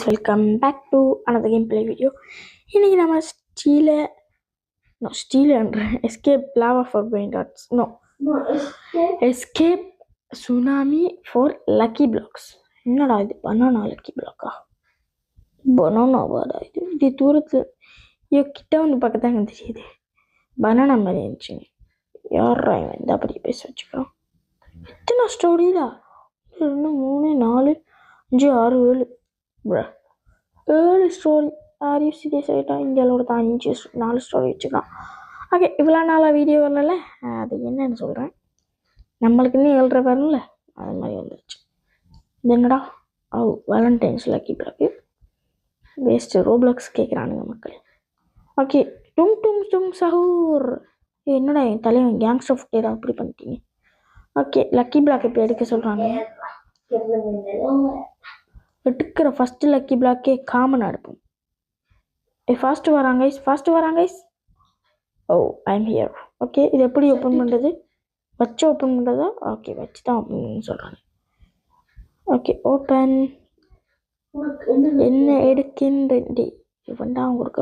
Welcome back to another gameplay video. இன்னைக்கு நம்ம escape lava for brain dots. Escape tsunami for lucky blocks. என்னடா இது, banana lucky பிளாக்கா? பனானாவாடா இது? இது தூரத்தில் கிட்ட வந்து பக்கத்தாங்க தெரியுது. பனானா மாதிரி இருந்துச்சுங்க. யாரா இவன் இந்த அப்படி பேச வச்சுக்கிறோம்? எத்தனை ஸ்டோரிடா? 2 3 4 5 6 7 ஸ்டோரி. ஆர் யூ சீரியஸ் ஆகிட்டா? இந்தியாவோட தான் 4 ஸ்டோரி வச்சுக்கலாம். ஓகே, இவ்வளோ நாளாக வீடியோ வரல, அது என்னன்னு சொல்கிறேன். நம்மளுக்கு இன்னும் 7.5 வரல, அது மாதிரி வந்துருச்சு. இது என்னடா? Valentines lucky block waste. Roblox கேட்குறானுங்க மக்கள். ஓகே, டும் டும் டும் சஹூர். என்னடா என் தலைவன் கேங்ஸ்டர் ஃபுட்டேரா அப்படி பண்ணிட்டீங்க? ஓகே, லக்கி பிளாக் இப்போ எடுக்க சொல்கிறாங்க. எடுக்கிற ஃபஸ்ட்டு லக்கி பிளாக்கே காமனாக எடுப்போம். ஃபாஸ்ட்டு வராங்க. ஓ, ஐம் ஹியர். ஓகே, இது எப்படி ஓப்பன் பண்ணுறது? வச்சு ஓப்பன் பண்ணுறதா? ஓகே, வச்சு தான் ஓப்பன் சொல்கிறாங்க. Okay, open. என்ன எடுக்கின்றே இவன்டா உங்களுக்கு?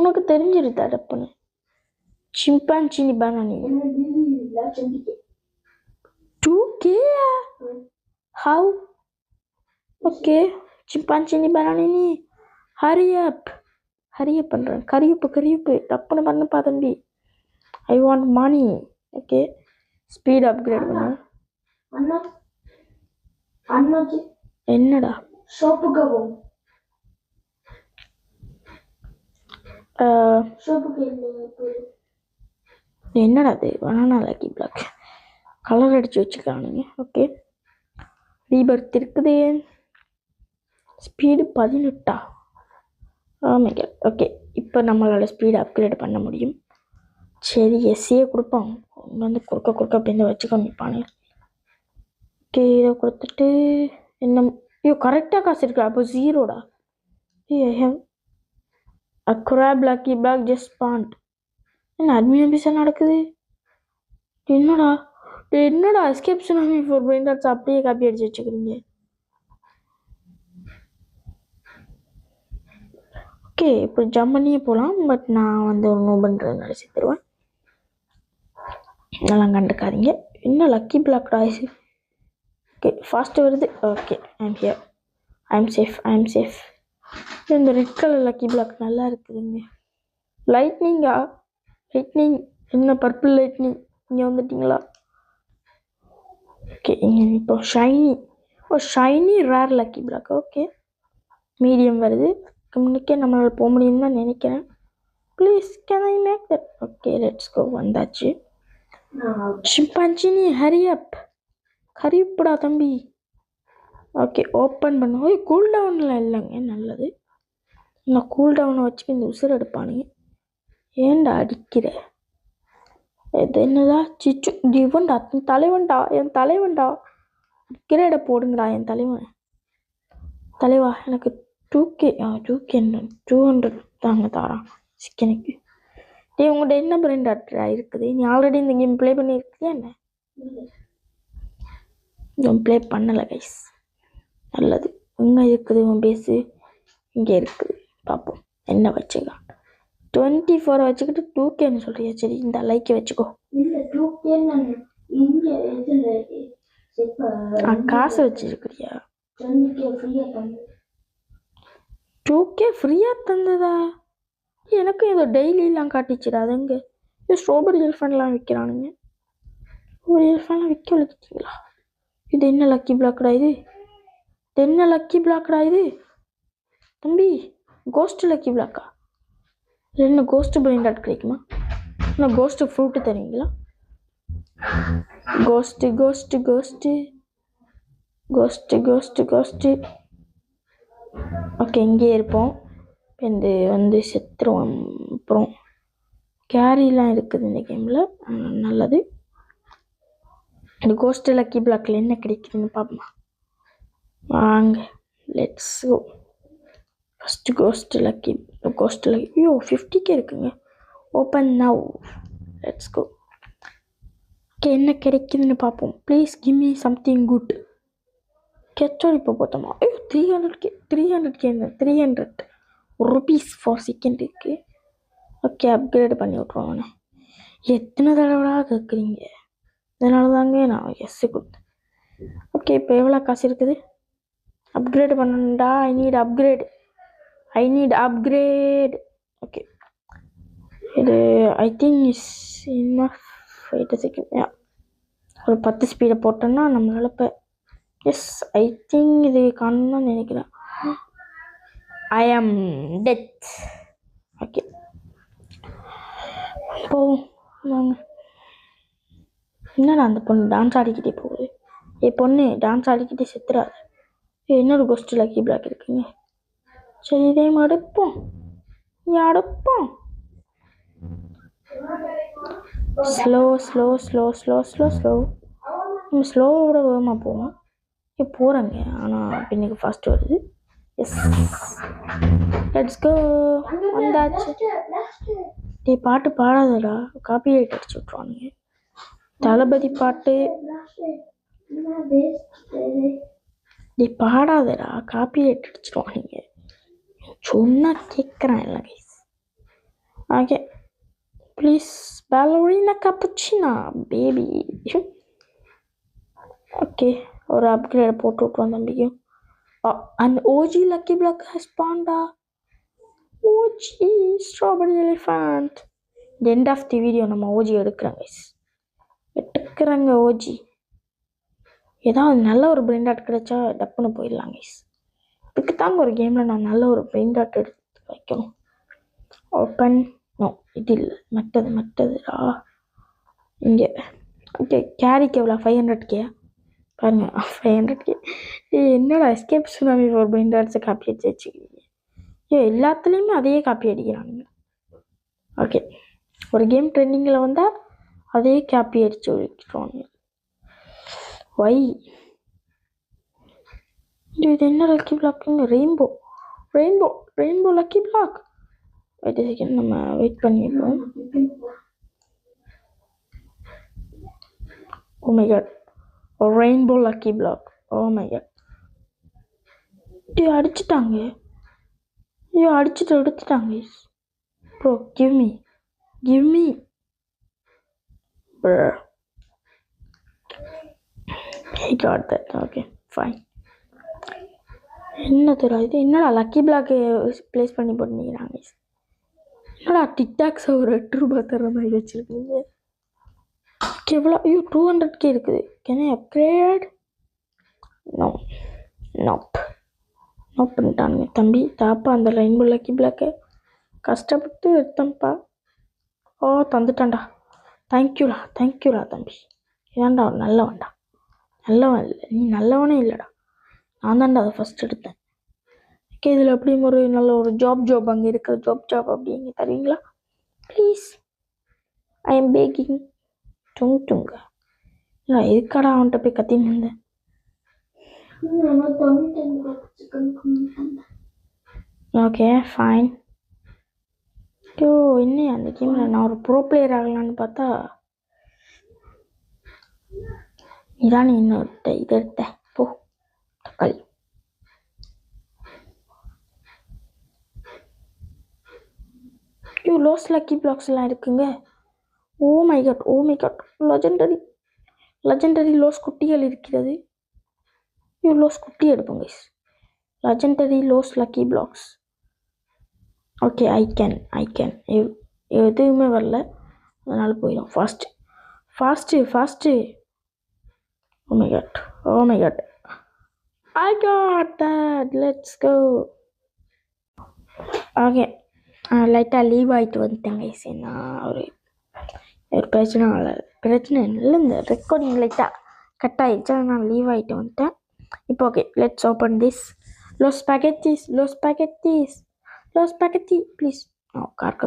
உனக்கு தெரிஞ்சிருது அடப்புன்னு. சிம்பான்சினி Banani 2K? How? Okay, சிம்பான்சினி Banani. Hari அப் பண்ணுறேன். கரியுப்பு தப்புன்னு பண்ணப்பா தம்பி. I want money. Okay, speed upgrade பண்ண. என்னடா என்னடா அது? பனானா லக்கி பிளாக் கலர் அடித்து வச்சுக்கிறானுங்க. ஓகே, ரீபர்த் இருக்குது. ஸ்பீடு 18. ஆமாங்க. ஓகே, இப்போ நம்மளோட ஸ்பீடு அப்கிரேட் பண்ண முடியும். சரி, எஸ்ஸே கொடுப்போம். வந்து குறுக்க அப்படின்னு வச்சுக்க நிற்பானுங்க. ஓகே, இதை கொடுத்துட்டு என்ன? கரெக்டாக காசு இருக்கு. அப்போ 0டா. அக்ராப் லக்கி பிளாக் ஜஸ்ட் ஸ்பாண்ட். என்ன அட்மின் ஆஃபீஸாக நடக்குது? என்னடா escape tsunami for brain dots அப்படியே காப்பி அடிச்சு வச்சுக்கிறீங்க? ஓகே, இப்போ ஜம்ப் பண்ணியே போகலாம். பட் நான் வந்து ஒரு நோபன்றது நடிச்சு தருவேன். நல்லா கண்டுக்காதீங்க. என்ன லக்கி பிளாக் ஆயிடுச்சு? ஓகே, ஃபாஸ்ட்டு வருது. Okay, I'm here. I'm safe. இந்த ரெட் கலர் லக்கி பிளாக் நல்லா இருக்குதுங்க. லைட்னிங் என்ன பர்பிள் லைட்னிங்? இங்கே வந்துட்டிங்களா? ஓகே, இங்கே இப்போ shiny rare lucky block. Okay, medium வருது. முன்னுக்கே நம்மளால் போக முடியும்னு தான் நினைக்கிறேன். Please can I make that? Okay, let's go. வந்தாச்சு. சிம்பான்சினி ஹரி அப். கரியுப்புடா தம்பி. ஓகே, ஓப்பன் பண்ண. கூல் டவுனில் இல்லைங்க. நல்லது. நான் கூல் டவுனை வச்சு இந்த உசுர் எடுப்பானுங்க. ஏன்டா அடிக்கிற? இது என்னதா? சிச்சு இவன்டா என் தலைவன்டா. கிரேடை போடுங்கடா என் தலைவா. எனக்கு 2K 200 தாங்க தாரான் சிக்கனுக்கு. உங்கள்கிட்ட என்ன பிரெயின் டாக்டரா இருக்குது? நீ ஆல்ரெடி இந்த கேம் ப்ளே பண்ணியிருக்கியா என்ன? கேம் ப்ளே பண்ணலை கைஸ். நல்லது. எங்கே இருக்குது உன் பேஸு? இங்கே இருக்குது. பார்ப்போம் என்ன வச்சுக்கலாம். 24 வச்சுக்கிட்டு 2Kன்னு சொல்றியா? சரி, இந்த லைக்கை வச்சுக்கோ. காசு வச்சிருக்கிறியா? 2K ஃப்ரீயாக தந்ததா? எனக்கு ஏதோ டெய்லிலாம் காட்டிச்சுடா. அதுங்க ஸ்ட்ராபெரி எல்ஃபன்லாம் விற்கிறானுங்க. ஒரு எல்ஃபன்லாம் விற்க வச்சுட்டீங்களா? இது என்ன லக்கி பிளாக்டா இது? தம்பி, கோஸ்ட் லக்கி பிளாக்கா? என்ன கோஸ்ட் பிரெயின் டாட் கிடைக்குமா? என்ன கோஸ்ட் ஃப்ரூட்டு தருவீங்களா? கோஸ்ட்டு. ஓகே, இங்கே இருப்போம். இந்த வந்து செத்துருவோம். அப்புறம் கேரிலாம் இருக்குது இந்த கேமில். நல்லது. இந்த கோஸ்ட் லக்கி பிளாக்கில் என்ன கிடைக்குதுன்னு பார்ப்போமா? வாங்க, let's go. First ghost lucky 50K இருக்குங்க. Open now. Let's go. Okay, என்ன கிடைக்குதுன்னு பார்ப்போம். Please give me something good. கெச்சோடி இப்போ போத்தோமா ஐயோ 300K 300 ருபீஸ் ஃபார் செகண்டுக்கு. ஓகே அப்கிரேட் பண்ணி விட்ருவோம் அவனை. எத்தனை தடவைடா கேட்குறீங்க? அதனால தாங்க நான் எஸ் கொடுத்தேன். ஓகே இப்போ எவ்வளோ காசு இருக்குது? அப்கிரேட் பண்ணணும்டா. I need upgrade. ஓகே இது I think is enough. Wait a second. ஒரு 10 ஸ்பீடை போட்டோன்னா நம்மளால் இப்போ எஸ் ஐ திங்க் இது காணணும்னு நினைக்கிறேன். ஐ ஆம் டெத். ஓகே போவோம் வாங்க. என்னடா அந்த பொண்ணு டான்ஸ் ஆடிக்கிட்டே போகுது. பொண்ணு டான்ஸ் ஆடிக்கிட்டே செத்துறாது. இன்னொரு கோஸ்ட் லக்கி பிளாக் இருக்குங்க. சரி இதே அடுப்போம். அடுப்போம். ஸ்லோ நம்ம ஸ்லோவோட வேகமாக போவோம். போகிறாங்க ஆனால் பின்னுக்கு ஃபாஸ்ட் வருது. Yes let's go. வந்தாச்சு. பாட்டு பாடாதடா, காப்பி ரைட் அடிச்சு விட்ருவானுங்க. தளபதி பாட்டு பாடாதடா, காப்பி ரைட் அடிச்சிருவானுங்க. சொன்னா கேட்குறேன் இல்லை guys. Okay please ballerina cappuccina baby. Okay ஒரு அப்கிரேட் போட்டு விட்ருவோம் தம்பிக்கும். அந்த ஓஜி லக்கி பிளாக் ஹஸ்பாண்டா. OG strawberry elephant. End of the video நம்ம ஓஜி எடுக்கிறோம் கைஸ். ஓஜி ஏதாவது நல்ல ஒரு பிரெயின் டாட் கிடைச்சா டப்புன்னு போயிடலாம் கைஸ். இதுக்கு தாங்க ஒரு கேமில் நான் நல்ல ஒரு பிரெயின் டாட் எடுத்து வைக்கணும். ஓப்பன் நோ இது இல்லை, மற்றதுடா இங்கே. ஓகே கேரிக்கு எவ்வளோ? 500K பாருங்க. 500K. என்னடா எஸ்கேப் சுனாமி ஒரு பிரெயின் டாட்ஸை காப்பி அடிச்சு வச்சுக்கிறீங்க. எல்லாத்துலேயுமே அதையே காப்பி அடிக்கிறானுங்க. ஓகே ஒரு கேம் ட்ரெண்டிங்கில் வந்தால் அதே காப்பி அடிச்சு வச்சுருவாங்க. வை இது என்ன லக்கி பிளாக்குங்க? Rainbow lucky block. Wait second நம்ம வெயிட் பண்ணிடுவோம். Oh my god rainbow lucky block. Oh my god அடிச்சுட்டாங்க. அடிச்சுட்டு எடுத்துட்டாங்க. Bro give me bro. I got that. Okay fine. என்னதுடா இது? என்னடா லக்கி பிளாக் ப்ளேஸ் பண்ணி போட்டுக்கிறாங்க. என்னடா டிக்டாக்ஸ் ஒரு 8 ரூபாய் தர மாதிரி வச்சுருக்கீங்க. எவ்வளோ? 200K இருக்குது. Can I upgrade? நோப் பண்ணிட்டானுங்க தம்பி. தாப்பா அந்த ரெயின்போ லக்கி பிளாக்கை கஷ்டப்பட்டு எடுத்தேன்ப்பா. தந்துட்டான்டா. தேங்க்யூடா தம்பி. இதான்டா ஒரு நல்லவன் இல்லை, நீ நல்லவனே இல்லைடா. நான் தான்டா அதை ஃபஸ்ட் எடுத்தேன். ஓகே இதில் அப்படியும் ஒரு நல்ல ஒரு ஜாப் அங்கே இருக்குது. ஜாப் அப்படி இங்கே தருவீங்களா ப்ளீஸ்? I am begging. டுங்க நான் எதுக்காடா அவன்கிட்ட போய் கத்தின்னு இருந்தேன். Okay fine. இன்னும் அந்த கேமில் நான் ஒரு ப்ரோ பிளேயர் ஆகலான்னு பார்த்தா இதான் இன்னொரு இதை எடுத்த போ தக்காளி. லோஸ் லக்கி பிளாக்ஸ் எல்லாம் இருக்குங்க. Oh my god legendary los குட்டிகள் இருக்கிறது. லோஸ் குட்டி எடுப்போங்க. Legendary los lucky blocks. Okay I can எதுவுமே வரல, அதனால் போயிடும். Fast. Oh my god I got that. Let's go. Okay லைட்டாக லீவ் ஆகிட்டு வந்துட்டேங்க கைஸ். நான் ஒரு பிரச்சனை இல்லை, இந்த ரெக்கார்டிங் லைட்டாக கட் ஆகிடுச்சு, நான் லீவ் ஆகிட்டு வந்துட்டேன். இப்போ okay let's open this. Los spaghetti please. Car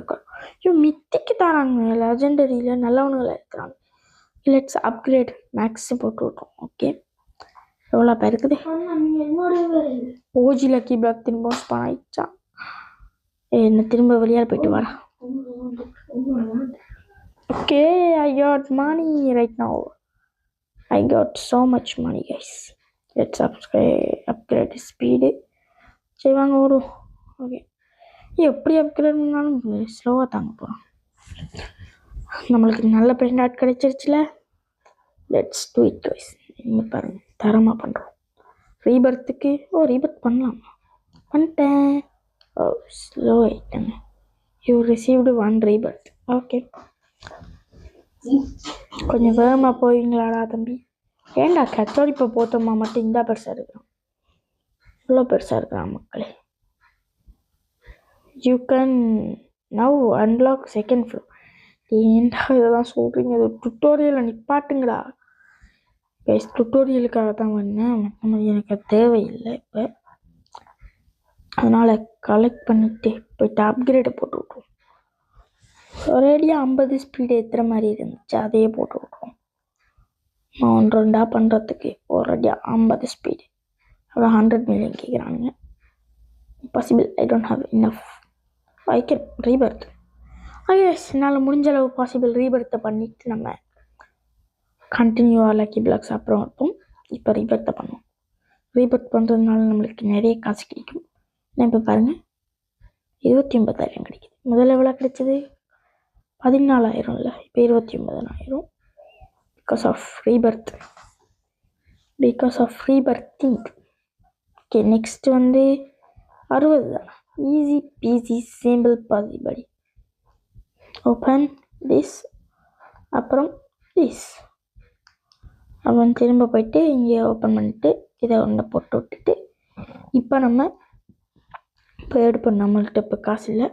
மித்திக்கு தராங்க. லெஜெண்டரியில் நல்லவனுங்களை இருக்கிறாங்க. லெட்ஸ் அப்கிரேட் மேக்ஸ் போட்டு விட்றோம். ஓகே எவ்வளோ பேர் இருக்குது? ஓஜி லக்கி பிளாக் திரும்ப ஸ்பான் ஆயிடுச்சா? என்ன திரும்ப வெளியால் போயிட்டு வரேன். Okay I got money right now. I got so much money guys. Let's upgrade speed. சரி வாங்க ஓடும். ஓகே, எப்படி அப்கிரேட் பண்ணாலும் ஸ்லோவாக தாங்க போகிறோம். நம்மளுக்கு நல்ல பிரிண்ட் ஆர்ட் கிடைச்சிருச்சுல. Let's do it guys. நீங்கள் பாருங்கள், தரமாக பண்ணுறோம். ரீபர்த்துக்கு ரீபர்த் பண்ணலாம். பண்ணிட்டேன். ஸ்லோ ஆகிட்டேங்க. You received 1 rebirth. ஓகே, கொஞ்சம் வேகமாக போவீங்களாடா தம்பி? ஏண்டா கச்சோடி இப்போ போத்தோமா மட்டும் இந்த பெருசாக இருக்கிறான், இவ்வளோ பெருசாக இருக்கிறான் மக்களே. You can now unlock second floor. ஏன்டா இதெல்லாம் சொல்கிறீங்க? இது டுட்டோரியலை நிப்பாட்டுங்களா கைஸ். டுட்டோரியலுக்காக தான் வந்தேன், மற்றபடி எனக்கு தேவையில்லை இப்போ. அதனால் கலெக்ட் பண்ணிவிட்டு போய்ட்டு அப்கிரேடை போட்டு விட்ருவோம். ஒரேடியாக 50 ஸ்பீடு ஏற்றுற மாதிரி இருந்துச்சு, அதையே போட்டு விட்ருவோம். 1-2 பண்ணுறதுக்கு ஒரேடியாக 50 ஸ்பீடு. அவ்வளோ 100 மில்லியன் கேட்குறானுங்க. Possible, I don't have enough. I can rebirth. என்னால் முடிஞ்ச அளவு பாசிபிள் ரீபர்த்தை பண்ணிவிட்டு நம்ம கண்டினியூவாக லக்கி பிளாக்ஸ் அப்புறம் இருப்போம். இப்போ ரீபர்த்தை பண்ணுவோம். ரீபர்த் பண்ணுறதுனால நம்மளுக்கு நிறைய காசு கிடைக்கும். இப்போ பாருங்கள், 29,000 கிடைக்குது. முதல்ல எவ்வளோ கிடைச்சது? 14,000 இல்லை, இப்போ 29,000. Because of rebirthing. Okay, next வந்து 60 தான். Easy peasy simple possible. Open this, அப்புறம் திஸ், அப்புறம் திரும்ப போயிட்டு இங்கே ஓப்பன் பண்ணிட்டு இதை ஒன்றை போட்டு விட்டுட்டு இப்போ நம்ம இப்போ எடுப்போம். நம்மள்கிட்ட இப்போ காசு இல்லை,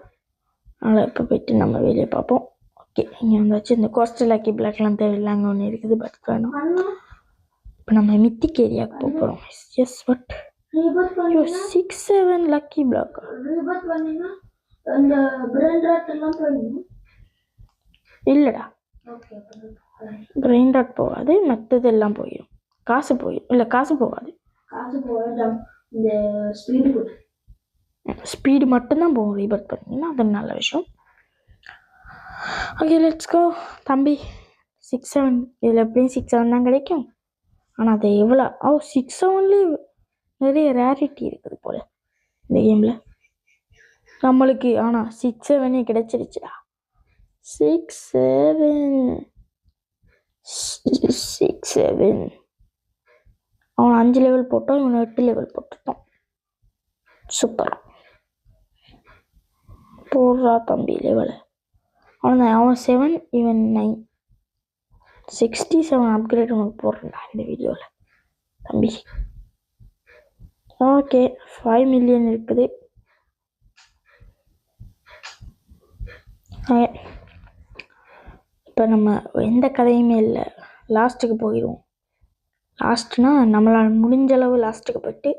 அதனால் இப்போ போயிட்டு நம்ம வெளியே பார்ப்போம். ஓகே, இங்கே வந்தாச்சு. இந்த கோஸ்டல் லக்கி பிளாக்லாம் தேவையில்லைங்க ஒன்று இருக்குது, பட் வேணும். இப்போ நம்ம மித்திக் ஏரியாவுக்கு போக போகிறோம். எஸ், பட் 6-7 லக்கி பிளாக் இல்லைடா. பிரெயின் ராட் போகாது, மற்றது எல்லாம் போயிடும். காசு போயிடும். இல்லை, காசு போகாது. இந்த ஸ்பீடு மட்டும்தான் போகும். ரீபர்த் பண்ணிங்கன்னா அது நல்ல விஷயம். ஓகே, லெட்ஸ் கோ தம்பி. 6-7 இதில் எப்படியும் 6-7 தான் கிடைக்கும். ஆனால் அது எவ்வளோ 6-7லேயே நிறைய ரேரிட்டி இருக்குது போல் இந்த கேமில் நம்மளுக்கு. ஆனால் 6-7 கிடைச்சிருச்சுடா. 6-7 அவன் 5 லெவல் போட்டோம், இவன் 8 லெவல் போட்டுட்டோம். சூப்பர் போடுறா தம்பி லெவலை. அவன் 7, இவன் 9. 67 அப்கிரேட் உனக்கு போடுறேன்டா இந்த வீடியோவில் தம்பி. ஓகே, 5 மில்லியன் இருக்குது. இப்போ நம்ம எந்த கதையுமே இல்லை, லாஸ்ட்டுக்கு போயிடுவோம். லாஸ்ட்னா நம்மளால் முடிஞ்ச அளவு லாஸ்ட்டுக்கு போய்ட்டு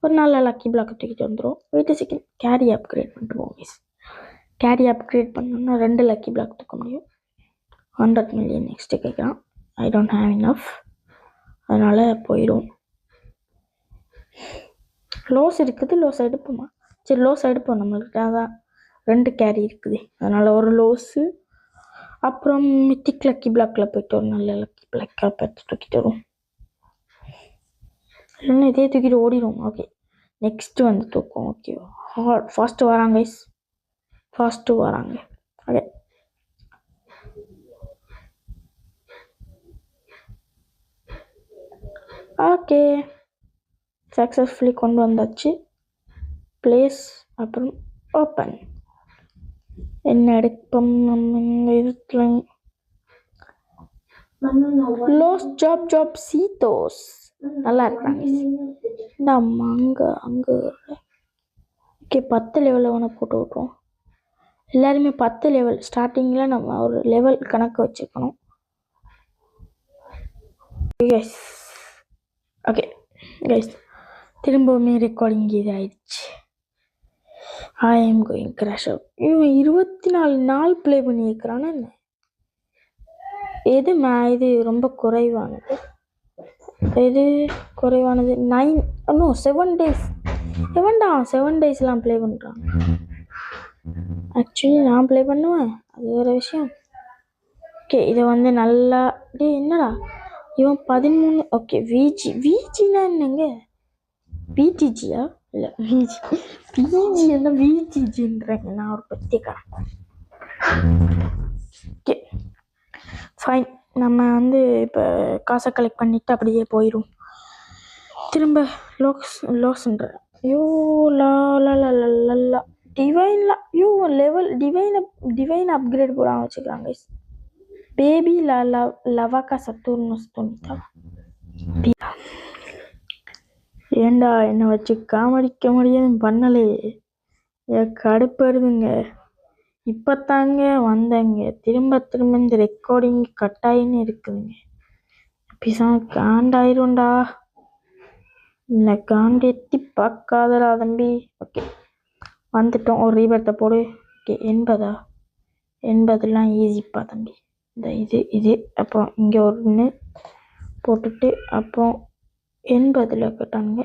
ஒரு நல்ல லக்கி பிளாக்கை தூக்கிட்டு வந்துடும். வெயிட் செகண்ட், கேரி அப்கிரேட் பண்ணிட்டுருவோம் கைஸ். கேரி அப்கிரேட் பண்ணோம்னா 2 லக்கி பிளாக் தூக்க முடியும். 100 மில்லியன் நெக்ஸ்ட்டு கேட்குறான். ஐ டோன்ட் ஹேவ் இனஃப், அதனால் போயிடும். லோஸ் இருக்குது, லோஸ் எடுப்போமா? சரி, லோஸ் எடுப்போம். நம்மளுக்கு அதான் 2 கேரி இருக்குது, அதனால் ஒரு லோஸு. அப்புறம் மித்திக் லக்கி பிளாக்கில் போய்ட்டு ஒரு நல்ல லக்கி பிளாக்காக பார்த்து தூக்கிட்டு வரும். இல்லைன்னா இதே தூக்கிட்டு ஓடிடும். ஓகே, நெக்ஸ்ட்டு வந்து தூக்கும். ஓகே, ஃபாஸ்ட்டு வராங்க கைஸ், ஃபாஸ்ட்டு வராங்க. ஓகே, ஓகே சக்ஸஸ்ஃபுல்லி கொண்டு வந்தாச்சு. ப்ளேஸ், அப்புறம் ஓப்பன். என்ன எடுப்போம் நம்ம இந்த இதில்? லோஸ் ஜாப் சீத்தோஸ் நல்லா இருக்கிறாங்க. இந்த அங்கே ஓகே, 10 லெவலில் ஒன்று போட்டு விட்ருவோம். எல்லாருமே 10 லெவல். ஸ்டார்டிங்கில் நம்ம ஒரு லெவல் கணக்கு வச்சுக்கணும். ஓகே கைஸ், திரும்பவுமே ரெக்கார்டிங் இது ஆயிடுச்சு. I am going crash out. இவன் 24 நாள் ப்ளே பண்ணியிருக்கிறான்னு என்ன? இது ரொம்ப குறைவானது. எது குறைவானது? 7 டேஸ். எவன்டா 7 டேஸ்லாம் ப்ளே பண்ணுறான்? ஆக்சுவலி நான் ப்ளே பண்ணுவேன், அது வேறு விஷயம். ஓகே, இதை வந்து நல்லா என்னடா இவன் 13. ஓகே விஜினா என்னங்க? பிடிஜியா? இல்லை விஜி பிஜி என்ன விஜிஜின்றேங்க, நான் ஒரு பத்தியக்காரன். ஓகே ஃபைன், நம்ம வந்து இப்போ காசை கலெக்ட் பண்ணிவிட்டு அப்படியே போயிடும். திரும்ப லோஸ்ன்ற ஐயோ லா லா லா லா லா டிவைன்லாம் ஐயோ லெவல் டிவைன் அப்கிரேட் போடாமல் வச்சுக்கிறாங்க. பேபி லவாக்கா சத்துர்னு தோணித்தா. ஏண்டா என்னை வச்சு காமெடிக்க முடியாது பண்ணலே, கடுப்படுதுங்க. இப்போ தாங்க வந்தேங்க, திரும்ப இந்த ரெக்கார்டிங் கட்டாயின்னு இருக்குதுங்க. பிசாம காண்டாயிரும்டா, இந்த காண்டு எத்தி பார்க்காதடா தம்பி. ஓகே வந்துட்டோம், ஒரு ரீபர்த்தை போடு. ஓகே 80 ஈஸிப்பா தம்பி. இந்த இது அப்புறம் இங்கே ஒன்று போட்டுட்டு அப்புறம் 80 கட்டானுங்க.